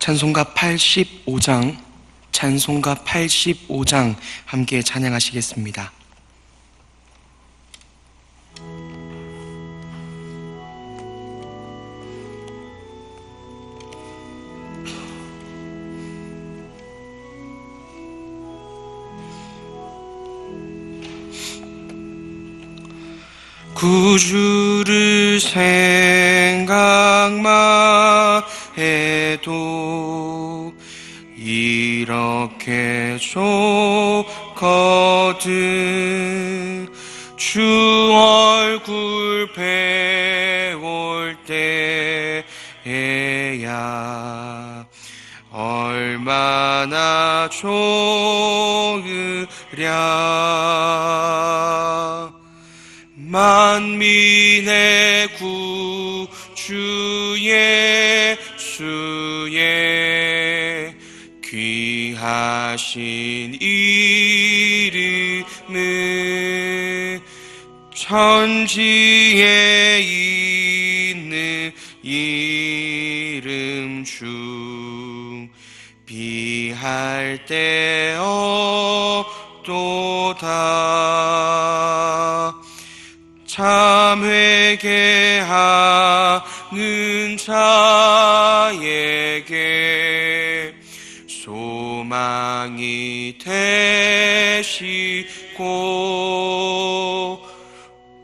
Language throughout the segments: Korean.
찬송가 85장 함께 찬양하시겠습니다. 구주를 생각만 해도 이렇게 좋거든. 주 얼굴 배울 때에야 얼마나 좋으랴. 만민의 구주 예수의 귀하신 이름은 천지에 있는 이름 중 비할 데 없도다. 참 회개하는 자에게 소망이 되시고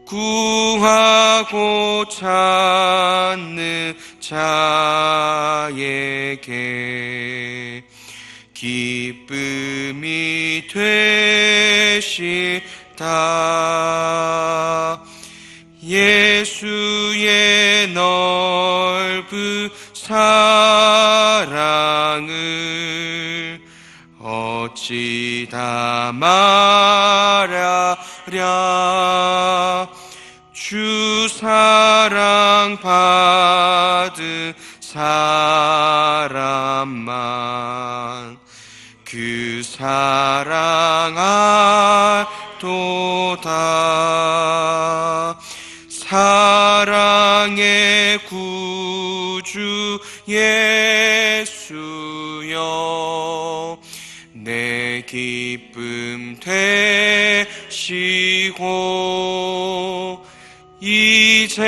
구하고 찾는 자에게 기쁨이 되시다. 예수의 넓은 사랑을 어찌 다 말하랴. 주 사랑 받은 사람만 그 사랑 알도다. 사랑의 구주 예수여 내 기쁨 되시고 이제로부터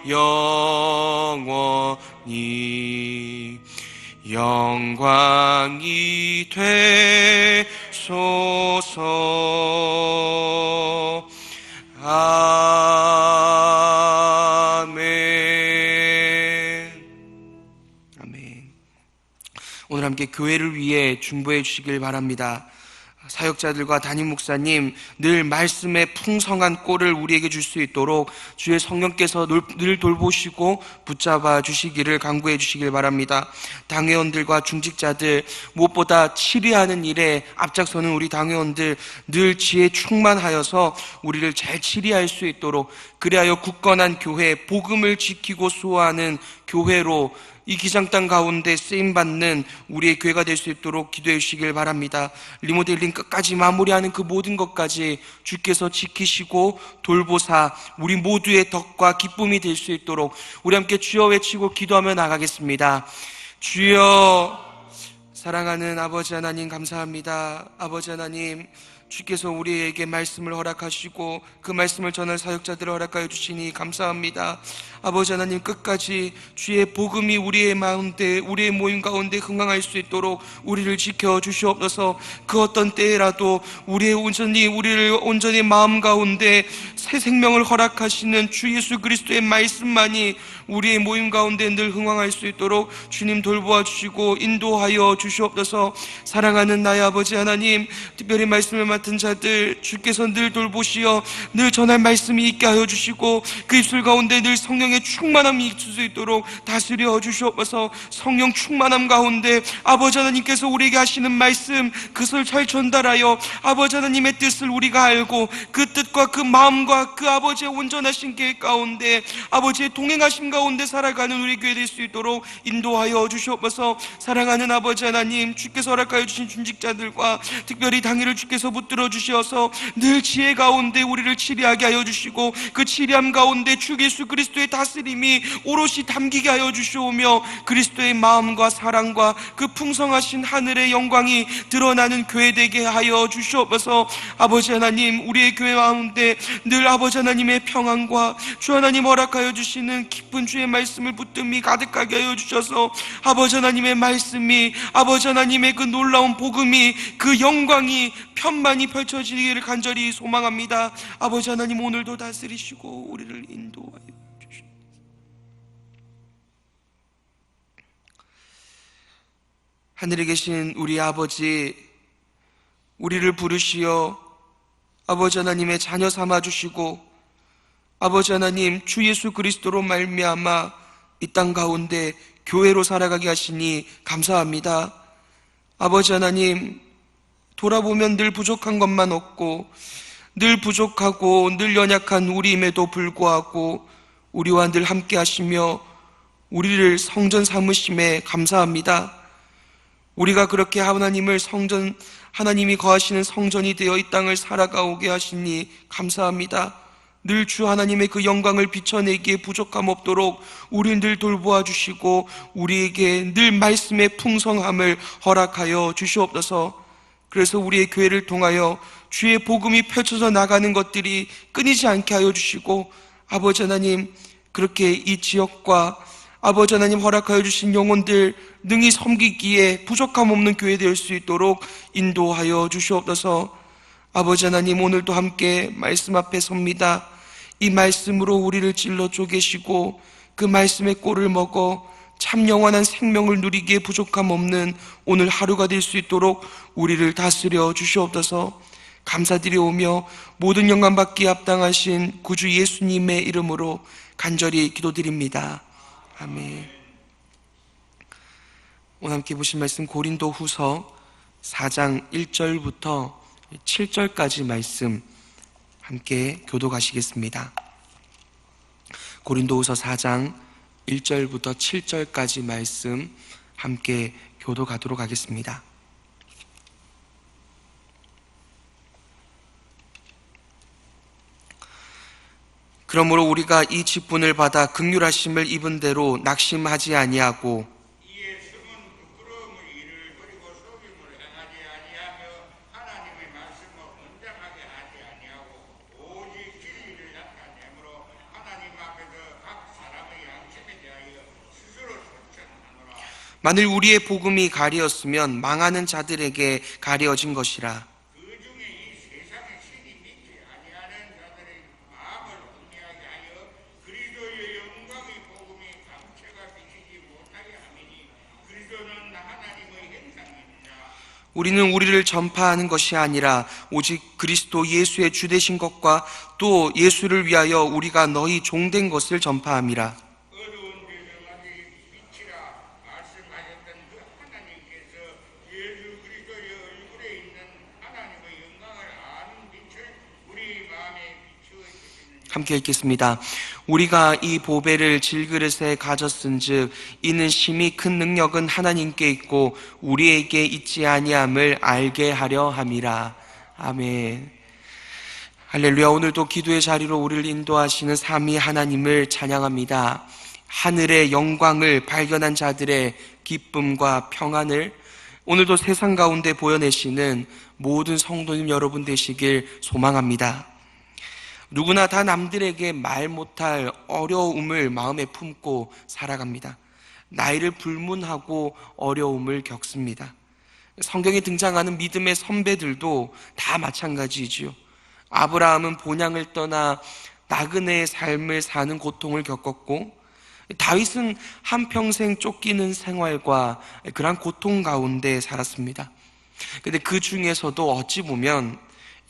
영원히 영광이 되소서. 아멘. 아멘. 오늘 함께 교회를 위해 중보해 주시길 바랍니다. 사역자들과 담임 목사님 늘 말씀의 풍성한 꼴을 우리에게 줄 수 있도록 주의 성령께서 늘 돌보시고 붙잡아 주시기를 간구해 주시길 바랍니다. 당회원들과 중직자들 무엇보다 치리하는 일에 앞장서는 우리 당회원들 늘 지혜 충만하여서 우리를 잘 치리할 수 있도록, 그리하여 굳건한 교회, 복음을 지키고 수호하는 교회로 이 기장 땅 가운데 쓰임받는 우리의 교회가 될 수 있도록 기도해 주시길 바랍니다. 리모델링 끝까지 마무리하는 그 모든 것까지 주께서 지키시고 돌보사 우리 모두의 덕과 기쁨이 될 수 있도록 우리 함께 주여 외치고 기도하며 나가겠습니다. 주여, 사랑하는 아버지 하나님 감사합니다. 아버지 하나님, 주께서 우리에게 말씀을 허락하시고 그 말씀을 전할 사역자들을 허락하여 주시니 감사합니다. 아버지 하나님, 끝까지 주의 복음이 우리의 마음대, 우리의 모임 가운데 흥황할 수 있도록 우리를 지켜주시옵소서. 그 어떤 때라도 우리를 온전히 마음 가운데 새 생명을 허락하시는 주 예수 그리스도의 말씀만이 우리의 모임 가운데 늘 흥황할 수 있도록 주님 돌보아 주시고 인도하여 주시옵소서. 사랑하는 나의 아버지 하나님, 특별히 말씀을 맡은 자들 주께서 늘 돌보시어 늘 전할 말씀이 있게 하여 주시고 그 입술 가운데 늘 성령의 충만함이 있을 수 있도록 다스려 주시옵소서. 성령 충만함 가운데 아버지 하나님께서 우리에게 하시는 말씀, 그것을 잘 전달하여 아버지 하나님의 뜻을 우리가 알고 그 뜻과 그 마음과 그 아버지의 온전하신 계획 가운데 아버지의 동행하심 가운데 살아가는 우리 교회 될 수 있도록 인도하여 주시옵소서. 사랑하는 아버지 하나님, 주께서 허락하여 주신 중직자들과 특별히 당일을 주께서 붙들어 주셔서 늘 지혜 가운데 우리를 치리하게 하여 주시고, 그 치리함 가운데 주 예수 그리스도의 다스림이 오롯이 담기게 하여 주시오며, 그리스도의 마음과 사랑과 그 풍성하신 하늘의 영광이 드러나는 교회 되게 하여 주시옵소서. 아버지 하나님, 우리의 교회 가운데 늘 아버지 하나님의 평안과 주 하나님 허락하여 주시는 깊은 주의 말씀을 붙듦이 가득하게 하여 주셔서, 아버지 하나님의 말씀이, 아버지 하나님의 그 놀라운 복음이, 그 영광이 편만히 펼쳐지기를 간절히 소망합니다. 아버지 하나님, 오늘도 다스리시고 우리를 인도하여 주시옵소서. 하늘에 계신 우리 아버지, 우리를 부르시어 아버지 하나님의 자녀 삼아 주시고, 아버지 하나님, 주 예수 그리스도로 말미암아 이 땅 가운데 교회로 살아가게 하시니 감사합니다. 아버지 하나님, 돌아보면 늘 부족한 것만 없고, 늘 부족하고 늘 연약한 우리임에도 불구하고 우리와 늘 함께 하시며 우리를 성전 삼으심에 감사합니다. 우리가 그렇게 하나님을 성전, 하나님이 거하시는 성전이 되어 이 땅을 살아가오게 하시니 감사합니다. 늘 주 하나님의 그 영광을 비춰내기에 부족함 없도록 우리를 늘 돌보아 주시고 우리에게 늘 말씀의 풍성함을 허락하여 주시옵소서. 그래서 우리의 교회를 통하여 주의 복음이 펼쳐져 나가는 것들이 끊이지 않게 하여 주시고, 아버지 하나님, 그렇게 이 지역과 아버지 하나님 허락하여 주신 영혼들 능히 섬기기에 부족함 없는 교회 될 수 있도록 인도하여 주시옵소서. 아버지 하나님, 오늘도 함께 말씀 앞에 섭니다. 이 말씀으로 우리를 찔러 쪼개시고 그 말씀의 꼴을 먹어 참 영원한 생명을 누리기에 부족함 없는 오늘 하루가 될 수 있도록 우리를 다스려 주시옵소서. 감사드리오며 모든 영광 받기에 합당하신 구주 예수님의 이름으로 간절히 기도드립니다. 아멘. 오늘 함께 보신 말씀 고린도후서 4장 1절부터 7절까지 말씀 함께 교독하시겠습니다. 고린도후서 4장 1절부터 7절까지 말씀 함께 교독하도록 하겠습니다. 그러므로 우리가 이 직분을 받아 긍휼하심을 입은 대로 낙심하지 아니하고 이에 숨은 부끄러움의 일을 버리고 속임을 행하지 아니하며 하나님의 말씀을 온전하게 하지 아니하고 오직 진리를 나타내므로 하나님 앞에서 각 사람의 양심에 대하여 스스로 소천하노라. 만일 우리의 복음이 가리었으면 망하는 자들에게 가려진 것이라. 그 중에 이 세상의 신이 믿지 아니하는 자들의 마음을 혼미하게 하여 그리스도의 영광의 복음이 감체가 비치지 못하게 함이니 그리스도는 하나님의 형상입니다. 우리는 우리를 전파하는 것이 아니라 오직 그리스도 예수의 주되신 것과 또 예수를 위하여 우리가 너희 종된 것을 전파함이라. 어두운 배경하게 빛이라 말씀하셨던 그 하나님께서 예수 그리스도의 얼굴에 있는 하나님의 영광을 아는 빛을 우리 마음에 비추어 주시는 함께 읽겠습니다. 우리가 이 보배를 질그릇에 가졌은즉 이는 심히 큰 능력은 하나님께 있고 우리에게 있지 아니함을 알게 하려 함이라. 아멘. 할렐루야. 오늘도 기도의 자리로 우리를 인도하시는 삼위 하나님을 찬양합니다. 하늘의 영광을 발견한 자들의 기쁨과 평안을 오늘도 세상 가운데 보여내시는 모든 성도님 여러분 되시길 소망합니다. 누구나 다 남들에게 말 못할 어려움을 마음에 품고 살아갑니다. 나이를 불문하고 어려움을 겪습니다. 성경에 등장하는 믿음의 선배들도 다 마찬가지지요. 아브라함은 본향을 떠나 나그네의 삶을 사는 고통을 겪었고, 다윗은 한평생 쫓기는 생활과 그러한 고통 가운데 살았습니다. 근데 그 중에서도 어찌 보면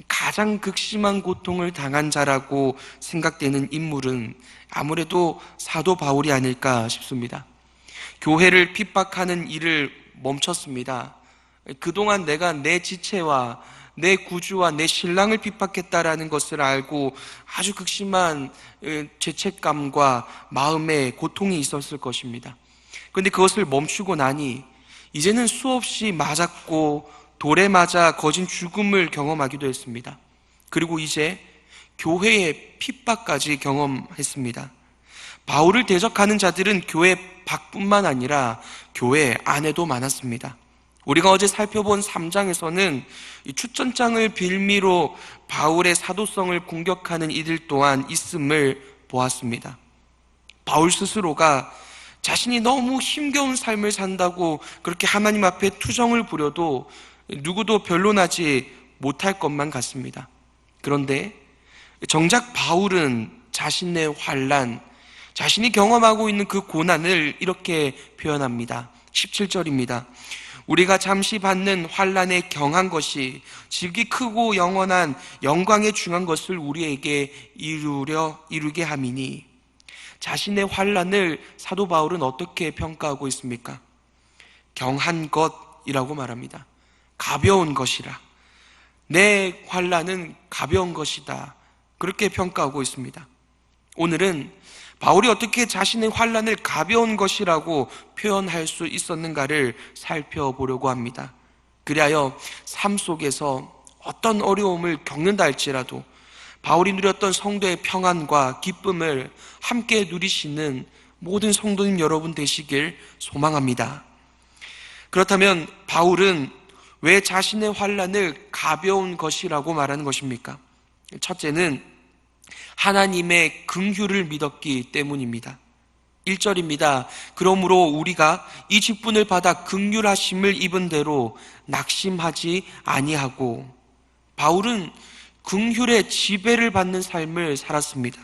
가장 극심한 고통을 당한 자라고 생각되는 인물은 아무래도 사도 바울이 아닐까 싶습니다. 교회를 핍박하는 일을 멈췄습니다. 그동안 내가 내 지체와 내 구주와 내 신랑을 핍박했다라는 것을 알고 아주 극심한 죄책감과 마음의 고통이 있었을 것입니다. 그런데 그것을 멈추고 나니 이제는 수없이 맞았고 돌에 맞아 거진 죽음을 경험하기도 했습니다. 그리고 이제 교회의 핍박까지 경험했습니다. 바울을 대적하는 자들은 교회 밖뿐만 아니라 교회 안에도 많았습니다. 우리가 어제 살펴본 3장에서는 이 추천장을 빌미로 바울의 사도성을 공격하는 이들 또한 있음을 보았습니다. 바울 스스로가 자신이 너무 힘겨운 삶을 산다고 그렇게 하나님 앞에 투정을 부려도 누구도 변론하지 못할 것만 같습니다. 그런데 정작 바울은 자신의 환난, 자신이 경험하고 있는 그 고난을 이렇게 표현합니다. 17절입니다. 우리가 잠시 받는 환난에 경한 것이 질기 크고 영원한 영광에 중한 것을 우리에게 이루게 함이니. 자신의 환난을 사도 바울은 어떻게 평가하고 있습니까? 경한 것이라고 말합니다. 가벼운 것이라. 내 환난은 가벼운 것이다. 그렇게 평가하고 있습니다. 오늘은 바울이 어떻게 자신의 환난을 가벼운 것이라고 표현할 수 있었는가를 살펴보려고 합니다. 그리하여 삶 속에서 어떤 어려움을 겪는다 할지라도 바울이 누렸던 성도의 평안과 기쁨을 함께 누리시는 모든 성도님 여러분 되시길 소망합니다. 그렇다면 바울은 왜 자신의 환난을 가벼운 것이라고 말하는 것입니까? 첫째는 하나님의 긍휼을 믿었기 때문입니다. 1절입니다. 그러므로 우리가 이 직분을 받아 긍휼하심을 입은 대로 낙심하지 아니하고. 바울은 긍휼의 지배를 받는 삶을 살았습니다.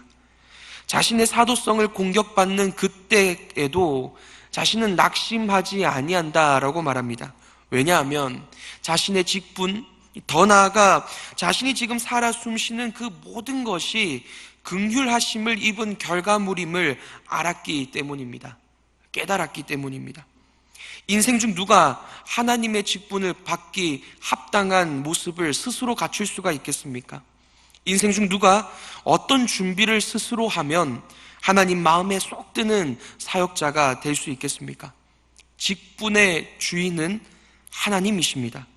자신의 사도성을 공격받는 그때에도 자신은 낙심하지 아니한다라고 말합니다. 왜냐하면 자신의 직분, 더 나아가 자신이 지금 살아 숨쉬는 그 모든 것이 긍휼하심을 입은 결과물임을 알았기 때문입니다. 깨달았기 때문입니다. 인생 중 누가 하나님의 직분을 받기 합당한 모습을 스스로 갖출 수가 있겠습니까? 인생 중 누가 어떤 준비를 스스로 하면 하나님 마음에 쏙 드는 사역자가 될 수 있겠습니까? 직분의 주인은 하나님이십니다.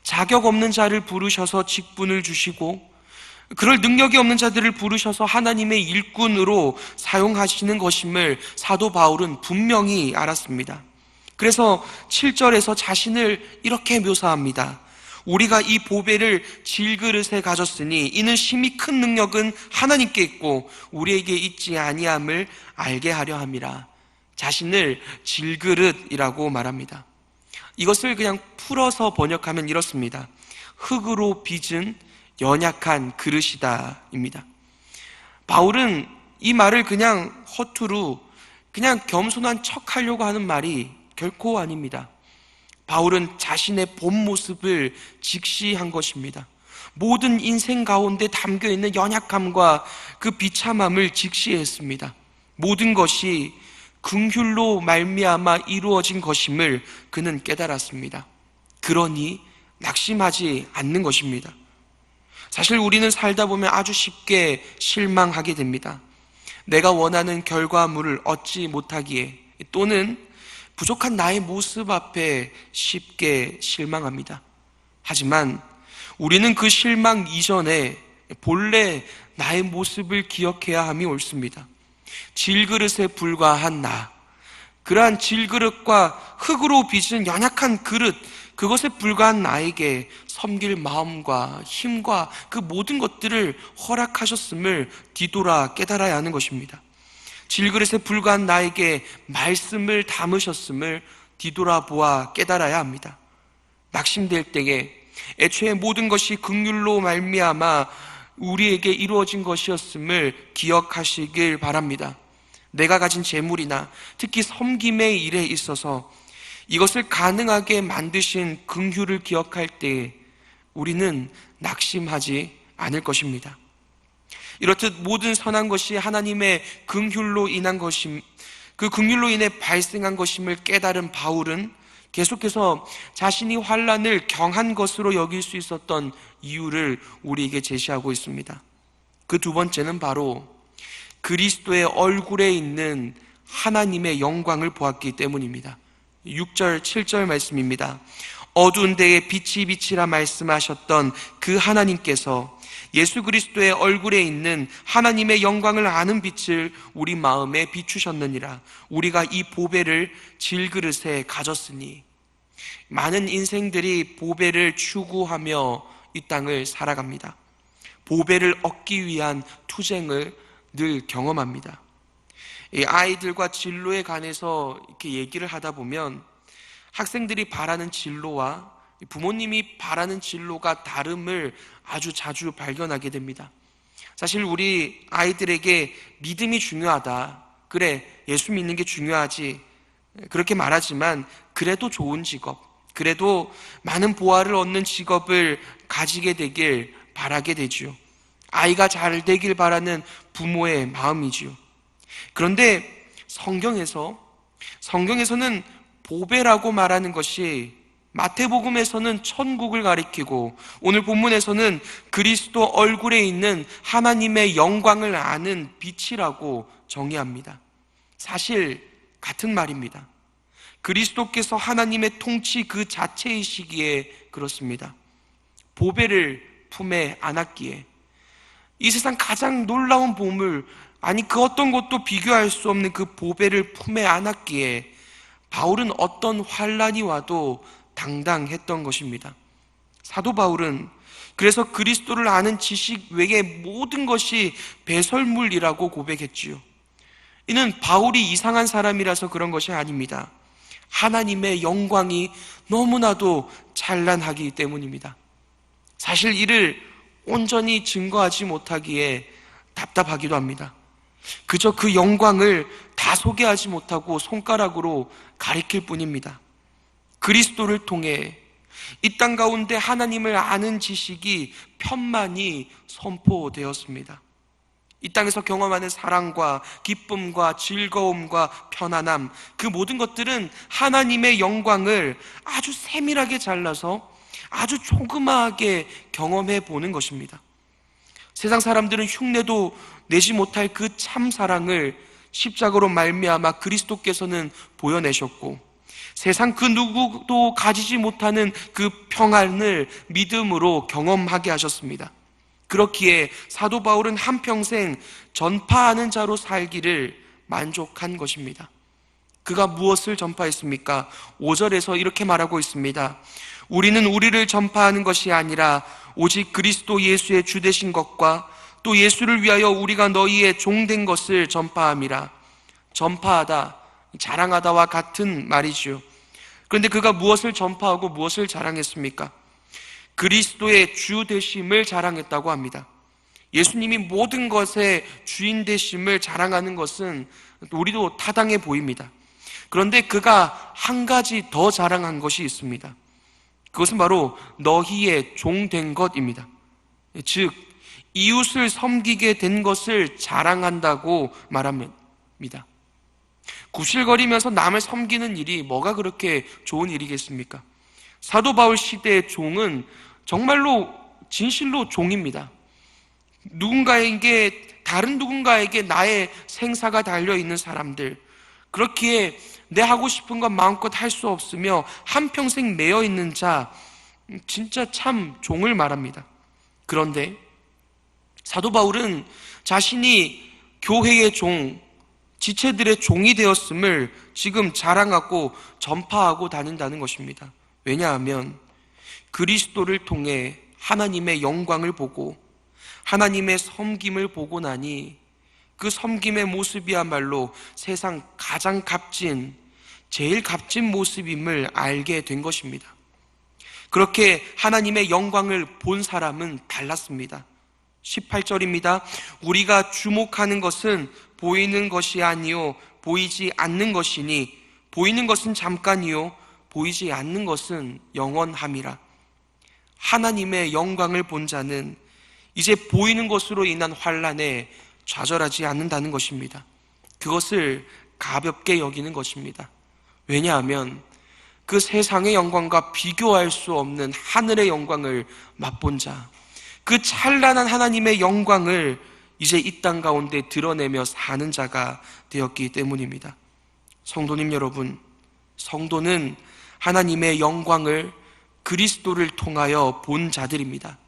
자격 없는 자를 부르셔서 직분을 주시고 그럴 능력이 없는 자들을 부르셔서 하나님의 일꾼으로 사용하시는 것임을 사도 바울은 분명히 알았습니다. 그래서 7절에서 자신을 이렇게 묘사합니다. 우리가 이 보배를 질그릇에 가졌으니 이는 심히 큰 능력은 하나님께 있고 우리에게 있지 아니함을 알게 하려 함이라. 자신을 질그릇이라고 말합니다. 이것을 그냥 풀어서 번역하면 이렇습니다. 흙으로 빚은 연약한 그릇이다 입니다. 바울은 이 말을 그냥 허투루 그냥 겸손한 척 하려고 하는 말이 결코 아닙니다. 바울은 자신의 본 모습을 직시한 것입니다. 모든 인생 가운데 담겨있는 연약함과 그 비참함을 직시했습니다. 모든 것이 긍휼로 말미암아 이루어진 것임을 그는 깨달았습니다. 그러니 낙심하지 않는 것입니다. 사실 우리는 살다 보면 아주 쉽게 실망하게 됩니다. 내가 원하는 결과물을 얻지 못하기에 또는 부족한 나의 모습 앞에 쉽게 실망합니다. 하지만 우리는 그 실망 이전에 본래 나의 모습을 기억해야 함이 옳습니다. 질그릇에 불과한 나, 그러한 질그릇과 흙으로 빚은 연약한 그릇, 그것에 불과한 나에게 섬길 마음과 힘과 그 모든 것들을 허락하셨음을 뒤돌아 깨달아야 하는 것입니다. 질그릇에 불과한 나에게 말씀을 담으셨음을 뒤돌아보아 깨달아야 합니다. 낙심될 때에 애초에 모든 것이 긍휼로 말미암아 우리에게 이루어진 것이었음을 기억하시길 바랍니다. 내가 가진 재물이나 특히 섬김의 일에 있어서 이것을 가능하게 만드신 긍휼을 기억할 때 우리는 낙심하지 않을 것입니다. 이렇듯 모든 선한 것이 하나님의 긍휼로 인한 것임, 그 긍휼로 인해 발생한 것임을 깨달은 바울은 계속해서 자신이 환난을 경한 것으로 여길 수 있었던 이유를 우리에게 제시하고 있습니다. 그 두 번째는 바로 그리스도의 얼굴에 있는 하나님의 영광을 보았기 때문입니다. 6절, 7절 말씀입니다. 어두운 데에 빛이 비치라 말씀하셨던 그 하나님께서 예수 그리스도의 얼굴에 있는 하나님의 영광을 아는 빛을 우리 마음에 비추셨느니라. 우리가 이 보배를 질그릇에 가졌으니. 많은 인생들이 보배를 추구하며 이 땅을 살아갑니다. 보배를 얻기 위한 투쟁을 늘 경험합니다. 이 아이들과 진로에 관해서 이렇게 얘기를 하다 보면 학생들이 바라는 진로와 부모님이 바라는 진로가 다름을 아주 자주 발견하게 됩니다. 사실 우리 아이들에게 믿음이 중요하다, 그래 예수 믿는 게 중요하지, 그렇게 말하지만 그래도 좋은 직업, 그래도 많은 보화를 얻는 직업을 가지게 되길 바라게 되지요. 아이가 잘 되길 바라는 부모의 마음이지요. 그런데 성경에서는 보배라고 말하는 것이 마태복음에서는 천국을 가리키고 오늘 본문에서는 그리스도 얼굴에 있는 하나님의 영광을 아는 빛이라고 정의합니다. 사실 같은 말입니다. 그리스도께서 하나님의 통치 그 자체이시기에 그렇습니다. 보배를 품에 안았기에, 이 세상 가장 놀라운 보물, 아니 그 어떤 것도 비교할 수 없는 그 보배를 품에 안았기에 바울은 어떤 환란이 와도 당당했던 것입니다. 사도 바울은 그래서 그리스도를 아는 지식 외의 모든 것이 배설물이라고 고백했지요. 이는 바울이 이상한 사람이라서 그런 것이 아닙니다. 하나님의 영광이 너무나도 찬란하기 때문입니다. 사실 이를 온전히 증거하지 못하기에 답답하기도 합니다. 그저 그 영광을 다 소개하지 못하고 손가락으로 가리킬 뿐입니다. 그리스도를 통해 이 땅 가운데 하나님을 아는 지식이 편만이 선포되었습니다. 이 땅에서 경험하는 사랑과 기쁨과 즐거움과 편안함, 그 모든 것들은 하나님의 영광을 아주 세밀하게 잘라서 아주 조그마하게 경험해 보는 것입니다. 세상 사람들은 흉내도 내지 못할 그 참 사랑을 십자가로 말미암아 그리스도께서는 보여내셨고, 세상 그 누구도 가지지 못하는 그 평안을 믿음으로 경험하게 하셨습니다. 그렇기에 사도 바울은 한평생 전파하는 자로 살기를 만족한 것입니다. 그가 무엇을 전파했습니까? 5절에서 이렇게 말하고 있습니다. 우리는 우리를 전파하는 것이 아니라 오직 그리스도 예수의 주 되신 것과 또 예수를 위하여 우리가 너희의 종된 것을 전파함이라. 전파하다, 자랑하다와 같은 말이지요. 그런데 그가 무엇을 전파하고 무엇을 자랑했습니까? 그리스도의 주 되심을 자랑했다고 합니다. 예수님이 모든 것의 주인 되심을 자랑하는 것은 우리도 타당해 보입니다. 그런데 그가 한 가지 더 자랑한 것이 있습니다. 그것은 바로 너희의 종된 것입니다. 즉 이웃을 섬기게 된 것을 자랑한다고 말합니다. 구실거리면서 남을 섬기는 일이 뭐가 그렇게 좋은 일이겠습니까? 사도 바울 시대의 종은 정말로 진실로 종입니다. 다른 누군가에게 나의 생사가 달려있는 사람들, 그렇기에 내 하고 싶은 건 마음껏 할 수 없으며 한평생 매여있는 자, 진짜 참 종을 말합니다. 그런데 사도 바울은 자신이 교회의 종, 지체들의 종이 되었음을 지금 자랑하고 전파하고 다닌다는 것입니다. 왜냐하면 그리스도를 통해 하나님의 영광을 보고 하나님의 섬김을 보고 나니 그 섬김의 모습이야말로 세상 가장 값진, 제일 값진 모습임을 알게 된 것입니다. 그렇게 하나님의 영광을 본 사람은 달랐습니다. 18절입니다. 우리가 주목하는 것은 보이는 것이 아니요 보이지 않는 것이니 보이는 것은 잠깐이요 보이지 않는 것은 영원함이라. 하나님의 영광을 본 자는 이제 보이는 것으로 인한 환난에 좌절하지 않는다는 것입니다. 그것을 가볍게 여기는 것입니다. 왜냐하면 그 세상의 영광과 비교할 수 없는 하늘의 영광을 맛본 자, 그 찬란한 하나님의 영광을 이제 이 땅 가운데 드러내며 사는 자가 되었기 때문입니다. 성도님 여러분, 성도는 하나님의 영광을 그리스도를 통하여 본 자들입니다.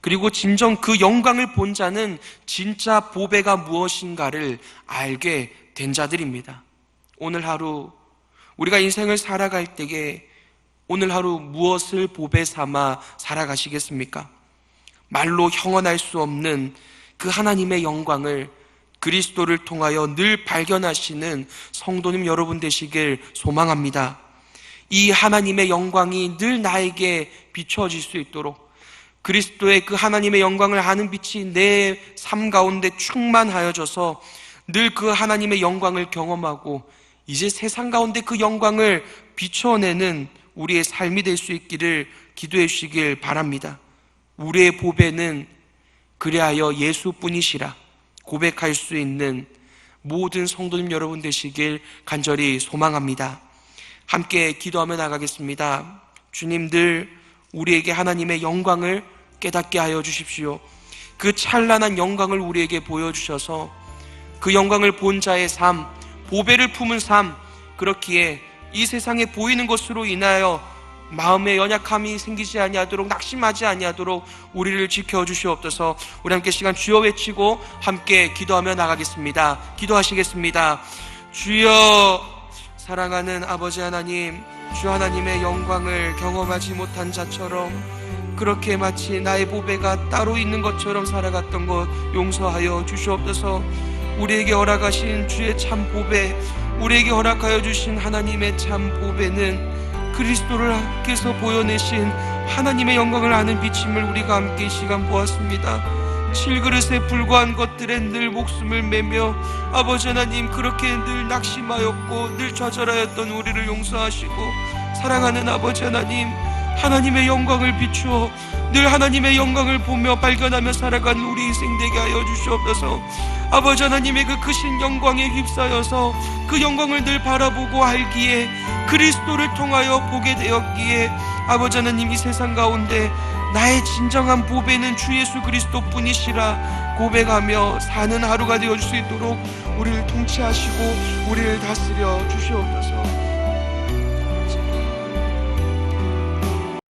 그리고 진정 그 영광을 본 자는 진짜 보배가 무엇인가를 알게 된 자들입니다. 오늘 하루 우리가 인생을 살아갈 때에 오늘 하루 무엇을 보배 삼아 살아가시겠습니까? 말로 형언할 수 없는 그 하나님의 영광을 그리스도를 통하여 늘 발견하시는 성도님 여러분 되시길 소망합니다. 이 하나님의 영광이 늘 나에게 비춰질 수 있도록 그리스도의 그 하나님의 영광을 아는 빛이 내 삶 가운데 충만하여져서 늘 그 하나님의 영광을 경험하고 이제 세상 가운데 그 영광을 비춰내는 우리의 삶이 될 수 있기를 기도해 주시길 바랍니다. 우리의 보배는 그리하여 예수뿐이시라 고백할 수 있는 모든 성도님 여러분 되시길 간절히 소망합니다. 함께 기도하며 나가겠습니다. 주님, 늘 우리에게 하나님의 영광을 깨닫게 하여 주십시오. 그 찬란한 영광을 우리에게 보여주셔서 그 영광을 본 자의 삶, 보배를 품은 삶, 그렇기에 이 세상에 보이는 것으로 인하여 마음의 연약함이 생기지 아니하도록, 낙심하지 아니하도록 우리를 지켜주시옵소서. 우리 함께 시간 주여 외치고 함께 기도하며 나가겠습니다. 기도하시겠습니다. 주여, 사랑하는 아버지 하나님, 주 하나님의 영광을 경험하지 못한 자처럼 그렇게 마치 나의 보배가 따로 있는 것처럼 살아갔던 것 용서하여 주시옵소서. 우리에게 허락하신 주의 참 보배, 우리에게 허락하여 주신 하나님의 참 보배는 그리스도를께서 보여내신 하나님의 영광을 아는 비침을 우리가 함께 이 시간 보았습니다. 7그릇에 불과한 것들에 늘 목숨을 매며 아버지 하나님, 그렇게 늘 낙심하였고 늘 좌절하였던 우리를 용서하시고, 사랑하는 아버지 하나님, 하나님의 영광을 비추어 늘 하나님의 영광을 보며 발견하며 살아가는 우리 인생 되게 하여 주시옵소서. 아버지 하나님의 그 크신 영광에 휩싸여서 그 영광을 늘 바라보고 알기에, 그리스도를 통하여 보게 되었기에 아버지 하나님, 이 세상 가운데 나의 진정한 보배는 주 예수 그리스도 뿐이시라 고백하며 사는 하루가 되어줄 수 있도록 우리를 통치하시고 우리를 다스려 주시옵소서.